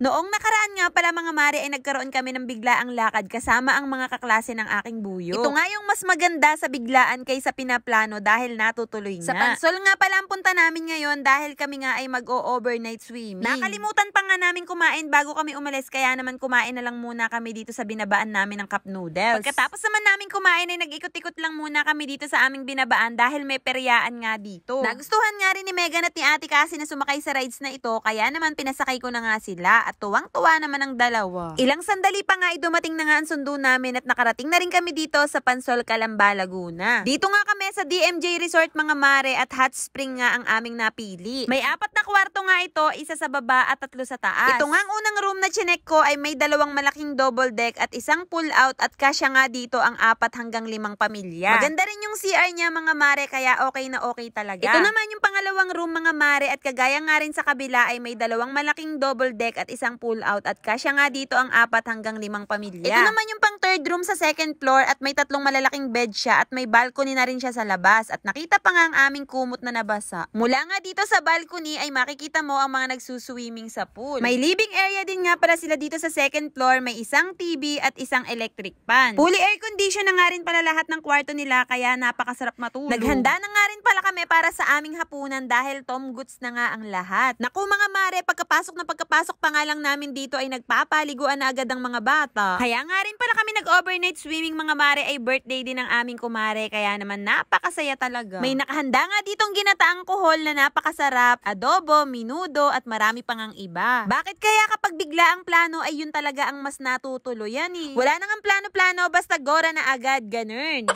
Noong nakaraan nga pala mga mare ay nagkaroon kami ng biglaang lakad kasama ang mga kaklase ng aking buyo. Ito nga yung mas maganda sa biglaan kaysa pinaplano dahil natutuloy nga. Sa Pansol nga pala ang punta namin ngayon dahil kami nga ay mag-o-overnight swimming. Nakalimutan pa nga namin kumain bago kami umalis kaya naman kumain na lang muna kami dito sa binabaan namin ng cup noodles. Pagkatapos naman namin kumain ay nag-ikot-ikot lang muna kami dito sa aming binabaan dahil may peryaan nga dito. Nagustuhan nga rin ni Megan at ni Ate Cassie na sumakay sa rides na ito kaya naman pinasakay ko na nga sila. At tuwang-tuwa naman ang dalawa. Ilang sandali pa nga ay dumating na nga ang sundo namin at nakarating na rin kami dito sa Pansol, Calamba, Laguna. Dito nga kami sa DMJ Resort mga mare at hot spring nga ang aming napili. May 4 na kwarto nga ito, isa sa baba at 3 sa taas. Ito nga ang unang room na chinek ko ay may 2 malaking double deck at isang pull out at kasya nga dito ang 4 hanggang 5 pamilya. Maganda rin yung CR niya mga mare kaya okay na okay talaga. Ito naman yung pangalawang room mga mare at kagaya nga rin sa kabila ay may 2 malaking double deck at isang pull out at kasya nga dito ang 4 hanggang 5 pamilya. Ito naman yung pang third room sa second floor at may 3 malalaking bed siya at may balcony na rin siya sa labas at nakita pa nga ang aming kumot na nabasa. Mula nga dito sa balcony ay makikita mo ang mga nagsuswimming sa pool. May living area din nga pala sila dito sa second floor, may isang TV at isang electric fan. Fully air condition na nga rin pala lahat ng kwarto nila kaya napakasarap matulog. Naghanda na nga rin pala kami para sa aming hapunan dahil Tom Goods na nga ang lahat. Naku mga mare, pagkapasok pa nga lang namin dito ay nagpapaliguan na agad ang mga bata. Kaya nga rin pala kami nag-overnight swimming mga mare ay birthday din ng aming kumare kaya naman napakasaya talaga. May nakahanda nga ditong ginataang kohol na napakasarap, adobo, minudo at marami pang ang iba. Bakit kaya kapag bigla ang plano ay yun talaga ang mas natutuloyan eh? Wala nang ang plano-plano basta gora na agad, ganun.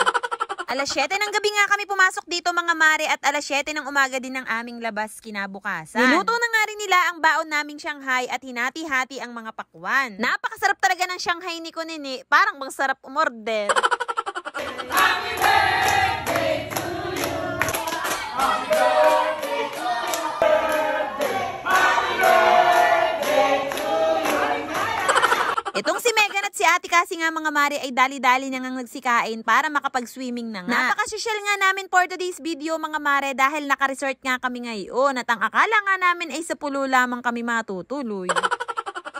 Alas 7 ng gabi nga kami pumasok dito mga mare at alas 7 ng umaga din ang aming labas kinabukasan. Niluto na nga rin nila ang baon naming Shanghai at hinati-hati ang mga pakwan. Napakasarap talaga ng Shanghai ni Kunini, parang bang sarap umorder. Happy birthday to you. Happy birthday to you. Happy birthday to you. Itong si Megan at si Ate Cassie nga mga mare ay dali-dali na ngang nagsikain para makapag-swimming na nga. Napaka-social nga namin for today's video mga mare dahil naka-resort nga kami ngayon at ang akala nga namin ay sa pulo lamang kami matutuloy.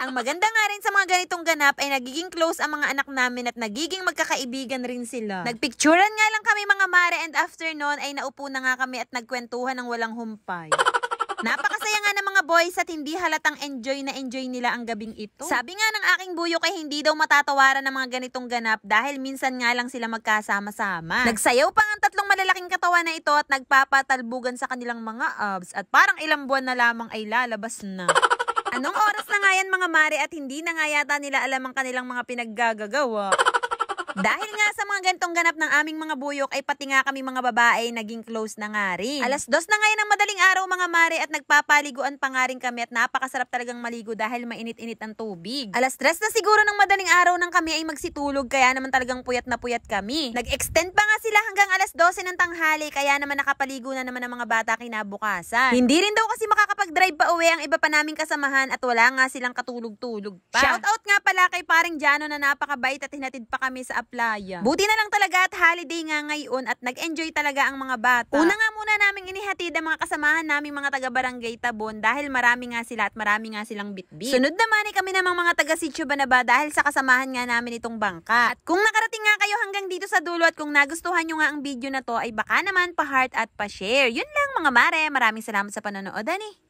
Ang maganda nga rin sa mga ganitong ganap ay nagiging close ang mga anak namin at nagiging magkakaibigan rin sila. Nagpicturan nga lang kami mga mare and after nun ay naupo na nga kami at nagkwentuhan ng walang humpay. Napakasaya nga ng mga boys at hindi halatang enjoy na enjoy nila ang gabing ito. Sabi nga ng aking buyo kay hindi daw matatawaran ng mga ganitong ganap dahil minsan nga lang sila magkasama-sama. Nagsayaw pa nga 3 malalaking katawan na ito at nagpapatalbugan sa kanilang mga abs at parang ilang buwan na lamang ay lalabas na. Anong oras na nga yan mga mare at hindi na nga yata nila alam ang kanilang mga pinaggagawa. Dahil nga sa mga ganitong ganap ng aming mga buyok ay pati nga kami mga babae naging close na nga rin. Alas 2 na ngayon ng madaling araw mga mare at nagpapaliguan pa nga rin kami at napakasarap talagang maligo dahil mainit-init ang tubig. Alas 3 na siguro ng madaling araw nang kami ay magsitulog kaya naman talagang puyat na puyat kami. Nag-extend pa nga sila hanggang alas 12 ng tanghali kaya naman nakapaligo na naman ang mga bata kinabukasan. Hindi rin daw kasi makakapag-drive pa uwi ang iba pa naming kasamahan at wala nga silang katulog-tulog pa. Shoutout nga pala kay paring Jano na napakabait at hinatid pa kami sa playa. Buti na lang talaga at holiday nga ngayon at nag-enjoy talaga ang mga bata. Una nga muna naming inihatid ang mga kasamahan naming mga taga-barangay Tabon dahil marami nga sila at marami nga silang bitbit. Sunod naman ay kami namang mga taga-Sitio Banaba dahil sa kasamahan nga namin itong bangka. At kung nakarating nga kayo hanggang dito sa dulo at kung nagustuhan nyo nga ang video na to ay baka naman pa-heart at pa-share. Yun lang mga mare, maraming salamat sa panonood ani.